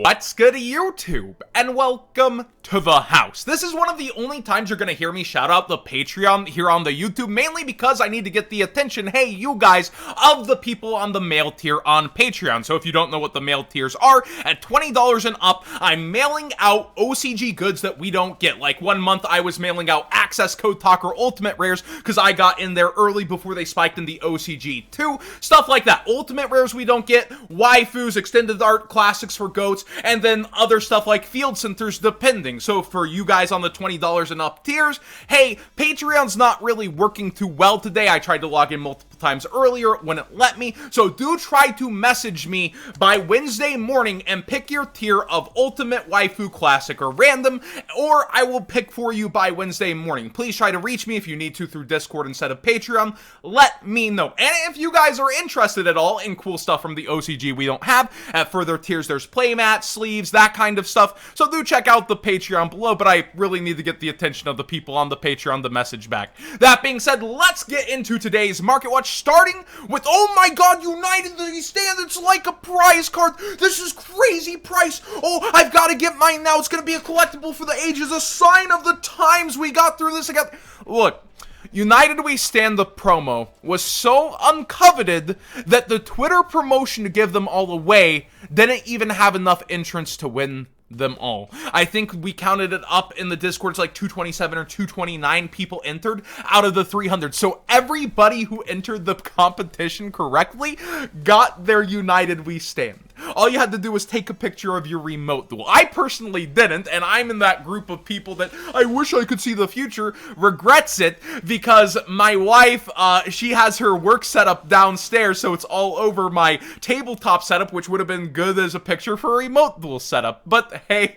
What's good, YouTube? And welcome to the house. This is one of the only times you're gonna hear me shout out the Patreon here on the YouTube, mainly because I need to get the attention, hey, you guys, of the people on the male tier on Patreon. So if you don't know what the male tiers are, at $20 and up, I'm mailing out OCG goods that we don't get. Like one month I was mailing out Access Code Talker Ultimate Rares because I got in there early before they spiked in the OCG 2. Stuff like that. Ultimate Rares we don't get, waifus, extended art classics for goats, and then other stuff like field centers depending. So for you guys on the $20 and up tiers, hey, Patreon's not really working too well today. I tried to log in multiple times earlier when it let me, so do try to message me by Wednesday morning and pick your tier of Ultimate, Waifu, Classic, or Random, or I will pick for you by Wednesday morning. Please try to reach me if you need to through Discord instead of Patreon. Let me know. And if you guys are interested at all in cool stuff from the OCG we don't have, at further tiers there's playmats, sleeves, that kind of stuff, so do check out the Patreon below, but I really need to get the attention of the people on the Patreon to message back. That being said, let's get into today's Market Watch, starting with, oh my god, United we stand, it's like a prize card, this is crazy price, oh, I've got to get mine now, it's gonna be a collectible for the ages, a sign of the times we got through this again. Look, United We Stand the promo was so uncoveted that the Twitter promotion to give them all away didn't even have enough entrants to win them all. I think we counted it up in the Discord, it's like 227 or 229 people entered out of the 300. So everybody who entered the competition correctly got their United We Stand. All you had to do was take a picture of your remote duel. I personally didn't, and I'm in that group of people that I wish I could see the future, regrets it, because my wife, she has her work setup downstairs, so it's all over my tabletop setup, which would have been good as a picture for a remote duel setup. But hey,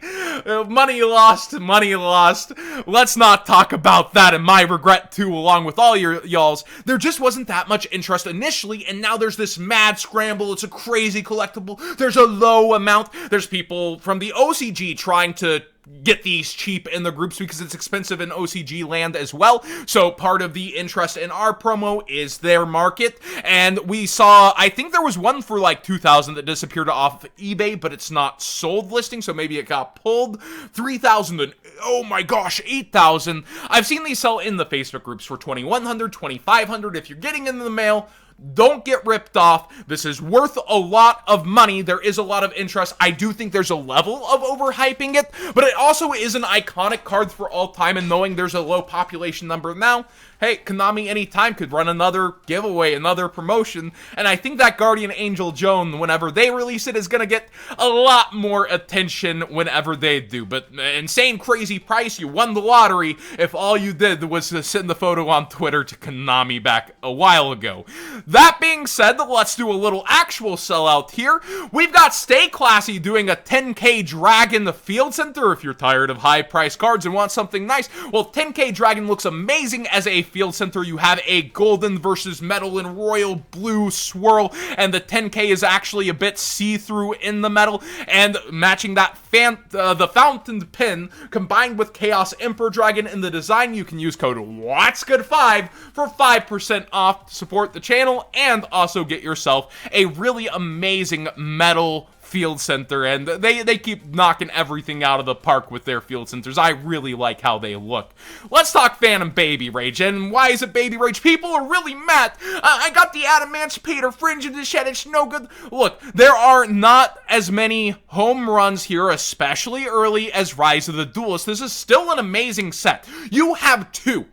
money lost, money lost. Let's not talk about that, and my regret too, along with all y'all's. There just wasn't that much interest initially, and now there's this mad scramble. It's a crazy collectible. There's a low amount. There's people from the OCG trying to get these cheap in the groups because it's expensive in OCG land as well. So part of the interest in our promo is their market. And we saw, I think there was one for like 2,000 that disappeared off eBay, but it's not sold listing, so maybe it got pulled. 3,000 and oh my gosh, 8,000. I've seen these sell in the Facebook groups for 2,100, 2,500. If you're getting into the mail, don't get ripped off. This is worth a lot of money. There is a lot of interest. I do think there's a level of overhyping it, but it also is an iconic card for all time, and knowing there's a low population number now, hey, Konami anytime could run another giveaway, another promotion, and I think that Guardian Angel Joan, whenever they release it, is going to get a lot more attention whenever they do. But insane, crazy price, you won the lottery if all you did was to send the photo on Twitter to Konami back a while ago. That being said, let's do a little actual sellout here. We've got Stay Classy doing a 10k Dragon the Field Center. If you're tired of high-priced cards and want something nice, well, 10k Dragon looks amazing as a Field Center. You have a golden versus metal and royal blue swirl, and the 10k is actually a bit see-through in the metal, and matching that the fountain pin combined with Chaos Emperor Dragon in the design, you can use code WhatsGood5 for 5% off to support the channel and also get yourself a really amazing metal Field Center, and they keep knocking everything out of the park with their Field Centers. I really like how they look. Let's talk Phantom Baby Rage, and why is it Baby Rage? People are really mad. I got the Adamantipator Fringe in the shed, it's no good. Look, there are not as many home runs here, especially early, as Rise of the Duelist. This is still an amazing set. You have two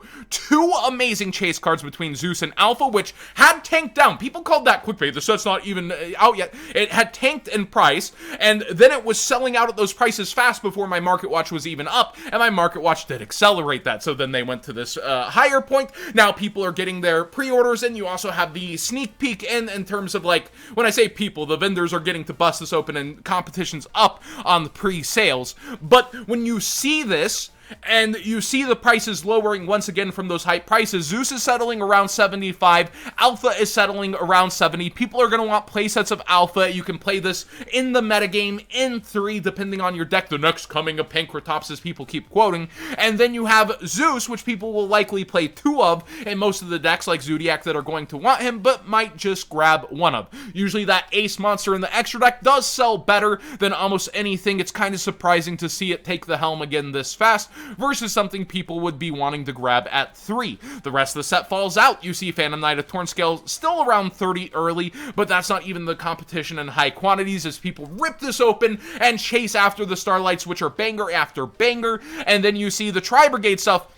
amazing chase cards between Zeus and Alpha, which had tanked down. People called that clickbait. The set's not even out yet. It had tanked in price, and then it was selling out at those prices fast before my Market Watch was even up, and my Market Watch did accelerate that. So then they went to this higher point. Now people are getting their pre-orders, and you also have the sneak peek in terms of, like, when I say people, the vendors are getting to bust this open and competition's up on the pre-sales. But when you see this, And you see the prices lowering once again from those hype prices. Zeus is settling around 75. Alpha is settling around 70. People are going to want playsets of Alpha. You can play this in the metagame in 3, depending on your deck. The next coming of Pankratops, as people keep quoting. And then you have Zeus, which people will likely play 2 of in most of the decks, like Zodiac, that are going to want him, but might just grab 1 of. Usually that ace monster in the extra deck does sell better than almost anything. It's kind of surprising to see it take the helm again this fast, versus something people would be wanting to grab at 3. The rest of the set falls out. You see Phantom Knight of Tornscale still around 30 early, but that's not even the competition in high quantities, as people rip this open and chase after the Starlights, which are banger after banger. And then you see the Tri-Brigade stuff.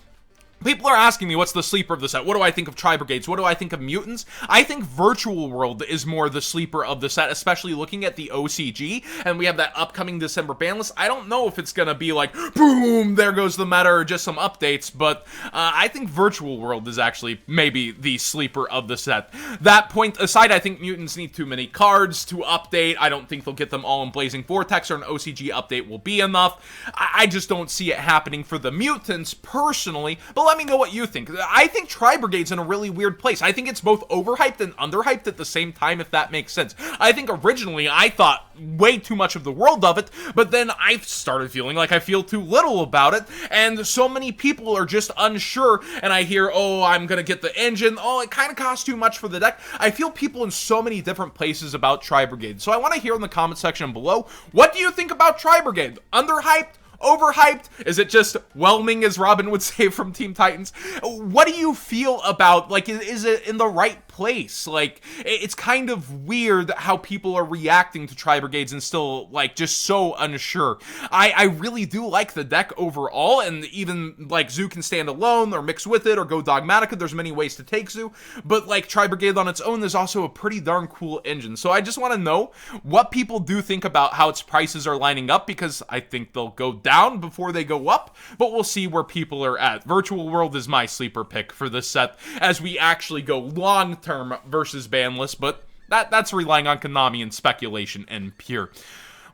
People are asking me, what's the sleeper of the set? What do I think of Tri-Brigades? What do I think of Mutants? I think Virtual World is more the sleeper of the set, especially looking at the OCG, and we have that upcoming December ban list. I don't know if it's gonna be like, boom, there goes the meta, or just some updates, but I think Virtual World is actually maybe the sleeper of the set. That point aside, I think Mutants need too many cards to update. I don't think they'll get them all in Blazing Vortex, or an OCG update will be enough. I just don't see it happening for the Mutants, personally, but let me know what you think. I think Tri-Brigade's in a really weird place. I think it's both overhyped and underhyped at the same time, if that makes sense. I think originally I thought way too much of the world of it, but then I started feeling like I feel too little about it, and so many people are just unsure, and I hear, oh, I'm gonna get the engine, oh, it kind of costs too much for the deck. I feel people in so many different places about Tri-Brigade, so I want to hear in the comment section below, what do you think about Tri-Brigade? Underhyped? Overhyped? Is it just whelming, as Robin would say from Team Titans? What do you feel about, like, is it in the right place? Like, it's kind of weird how people are reacting to Tri-Brigades and still, like, just so unsure. I really do like the deck overall, and even, like, Zoo can stand alone, or mix with it, or go Dogmatica. There's many ways to take Zoo, but, like, Tri-Brigade on its own is also a pretty darn cool engine. So I just want to know what people do think about how its prices are lining up, because I think they'll go down before they go up, but we'll see where people are at. Virtual World is my sleeper pick for this set, as we actually go long-term versus banless, but that's relying on Konami and speculation and pure.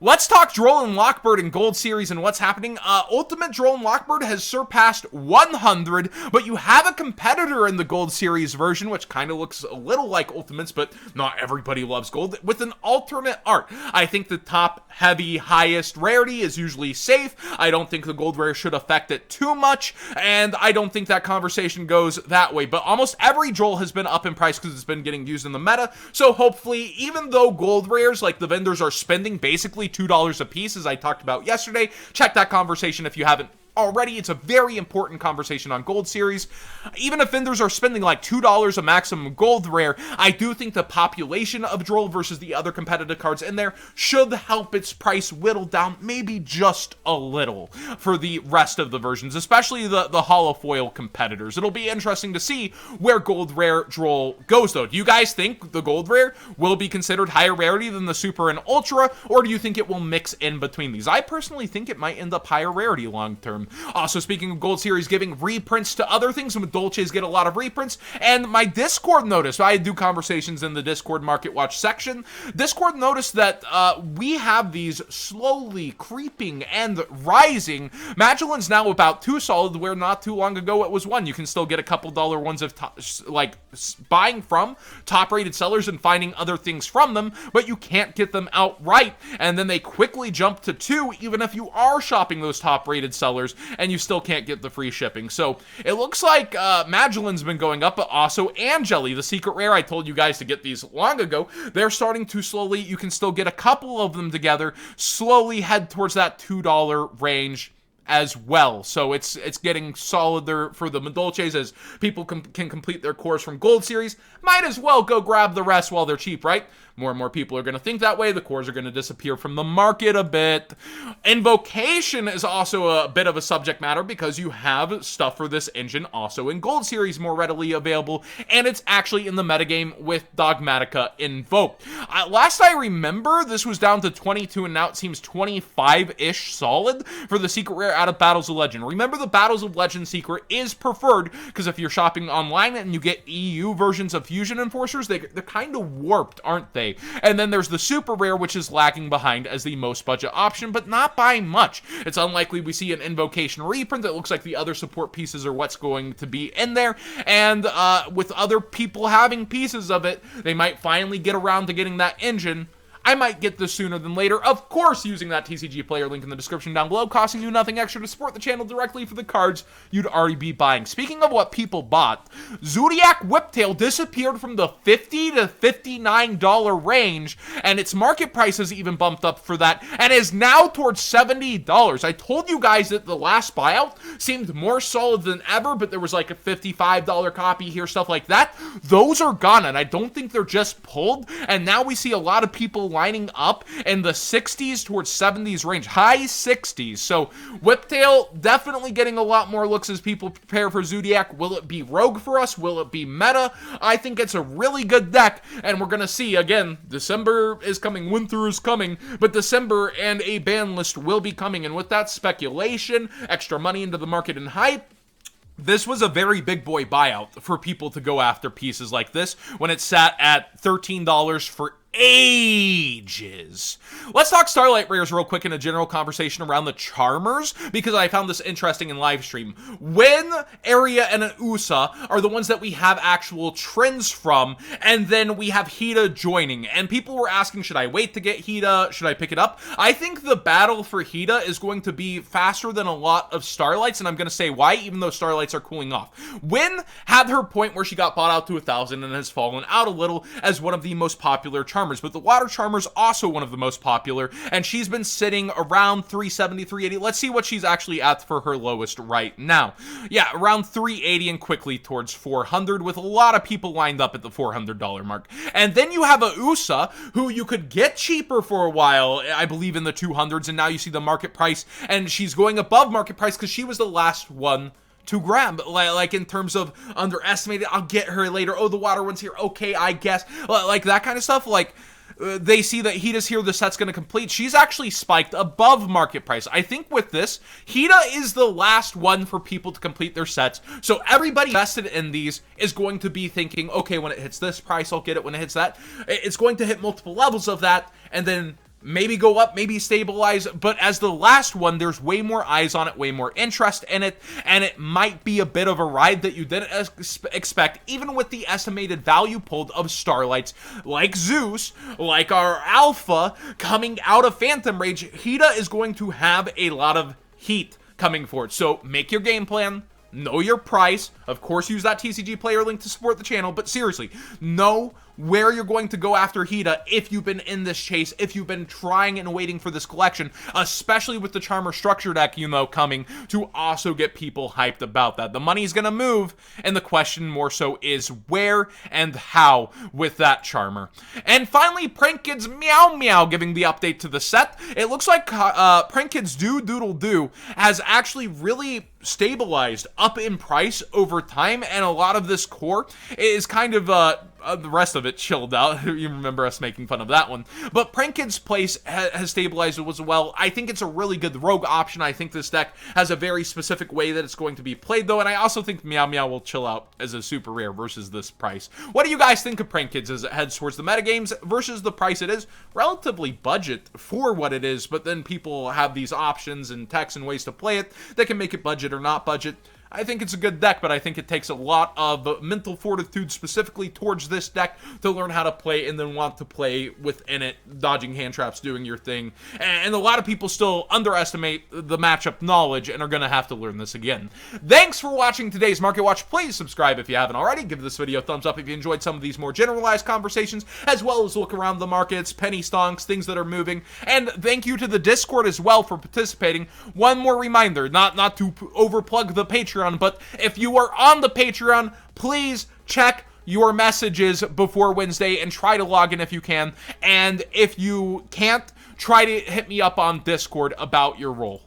Let's talk Droll and Lockbird in Gold Series and what's happening. Ultimate Droll and Lockbird has surpassed 100, but you have a competitor in the Gold Series version, which kind of looks a little like Ultimates, but not everybody loves Gold, with an alternate art. I think the top heavy highest rarity is usually safe. I don't think the Gold Rare should affect it too much, and I don't think that conversation goes that way, but almost every Droll has been up in price because it's been getting used in the meta, so hopefully, even though Gold Rares, like the vendors are spending basically $2 a piece, as I talked about yesterday. Check that conversation if you haven't already. It's a very important conversation on Gold Series. Even if vendors are spending like $2 a maximum Gold Rare, I do think the population of Droll versus the other competitive cards in there should help its price whittle down maybe just a little for the rest of the versions, especially the holofoil competitors. It'll be interesting to see where Gold Rare Droll goes, though. Do you guys think the Gold Rare will be considered higher rarity than the Super and Ultra, or do you think it will mix in between these? I personally think it might end up higher rarity long term. Also, speaking of Gold Series giving reprints to other things, and Dolces get a lot of reprints, and my Discord noticed, I do conversations in the Discord Market Watch section, Discord noticed that we have these slowly creeping and rising. Magellan's now about 2 solid, where not too long ago it was 1. You can still get a couple dollar ones of buying from top-rated sellers and finding other things from them, but you can't get them outright, and then they quickly jump to 2, even if you are shopping those top-rated sellers, and you still can't get the free shipping. So it looks like Magellan's been going up, but also Angeli, the secret rare. I told you guys to get these long ago. They're starting to slowly, you can still get a couple of them together, slowly head towards that $2 range as well. So it's getting solider for the Madolces as people can complete their cores from Gold Series. Might as well go grab the rest while they're cheap, right? More and more people are going to think that way. The cores are going to disappear from the market a bit. Invocation is also a bit of a subject matter because you have stuff for this engine also in Gold Series more readily available, and it's actually in the metagame with Dogmatica invoked. Last I remember, this was down to 22, and now it seems 25-ish solid for the secret rare out of Battles of Legend. Remember, the Battles of Legend secret is preferred because if you're shopping online and you get EU versions of Fusion Enforcers, they're kind of warped, aren't they? today. And then there's the super rare, which is lagging behind as the most budget option, but not by much. It's unlikely we see an invocation reprint. It looks like the other support pieces are what's going to be in there, and with other people having pieces of it, they might finally get around to getting that engine. I might get this sooner than later, of course, using that TCG player link in the description down below, costing you nothing extra to support the channel directly for the cards you'd already be buying. Speaking of what people bought, Zodiac Whiptail disappeared from the $50 to $59 range, and its market price has even bumped up for that, and is now towards $70. I told you guys that the last buyout seemed more solid than ever, but there was like a $55 copy here, stuff like that. Those are gone, and I don't think they're just pulled, and now we see a lot of people lining up in the 60s towards 70s range, high 60s. So Whiptail definitely getting a lot more looks as people prepare for Zodiac. Will it be rogue for us? Will it be meta? I think it's a really good deck, and we're gonna see again. December is coming, winter is coming, but December and a ban list will be coming, and with that speculation, extra money into the market and hype, this was a very big boy buyout for people to go after pieces like this when it sat at $13 for ages. Let's talk Starlight rares real quick in a general conversation around the Charmers, because I found this interesting in live stream. When Area and an USA are the ones that we have actual trends from, and then we have Hida joining, and people were asking, should I wait to get Hida? Should I pick it up? I think the battle for Hida is going to be faster than a lot of Starlights, and I'm going to say why, even though Starlights are cooling off. Wynn had her point where she got bought out to 1,000 and has fallen out a little as one of the most popular Charmers. But the Water Charmer's also one of the most popular, and she's been sitting around 370, 380. Let's see what she's actually at for her lowest right now. Yeah, around 380 and quickly towards 400, with a lot of people lined up at the $400 mark. And then you have a USA, who you could get cheaper for a while, I believe in the 200s, and now you see the market price, and she's going above market price because she was the last one to grab, like in terms of underestimated. I'll get her later. Oh, the water one's here. Okay, I guess. Like that kind of stuff. Like they see that Hida's here, the set's going to complete. She's actually spiked above market price. I think with this, Hida is the last one for people to complete their sets. So everybody invested in these is going to be thinking, okay, when it hits this price, I'll get it. When it hits that, it's going to hit multiple levels of that, and then maybe go up, maybe stabilize, but as the last one, there's way more eyes on it, way more interest in it, and it might be a bit of a ride that you didn't expect, even with the estimated value pulled of Starlights like Zeus, like our Alpha, coming out of Phantom Rage. Hida is going to have a lot of heat coming forward, so make your game plan. Know your price. Of course, use that TCG player link to support the channel, but seriously, know where you're going to go after Hida if you've been in this chase, if you've been trying and waiting for this collection, especially with the Charmer structure deck, you know, coming to also get people hyped about that. The money's gonna move, and the question more so is where and how with that Charmer. And finally, Prank Kids Meow Meow giving the update to the set. It looks like Prank Kids Do Doodle Do has actually really stabilized up in price over time, and a lot of this core is kind of the rest of it chilled out. You remember us making fun of that one. But Prank Kid's place has stabilized as well. I think it's a really good rogue option. I think this deck has a very specific way that it's going to be played, though, and I also think Meow Meow will chill out as a super rare versus this price. What do you guys think of Prank Kids as it heads towards the metagames versus the price it is? Relatively budget for what it is, but then people have these options and techs and ways to play it that can make it budget or not budget. I think it's a good deck, but I think it takes a lot of mental fortitude specifically towards this deck to learn how to play and then want to play within it, dodging hand traps, doing your thing. And a lot of people still underestimate the matchup knowledge and are going to have to learn this again. Thanks for watching today's Market Watch. Please subscribe if you haven't already. Give this video a thumbs up if you enjoyed some of these more generalized conversations, as well as look around the markets, penny stonks, things that are moving. And thank you to the Discord as well for participating. One more reminder, not to overplug the Patreon, but if you are on the Patreon, please check your messages before Wednesday and try to log in if you can. And if you can't, try to hit me up on Discord about your role.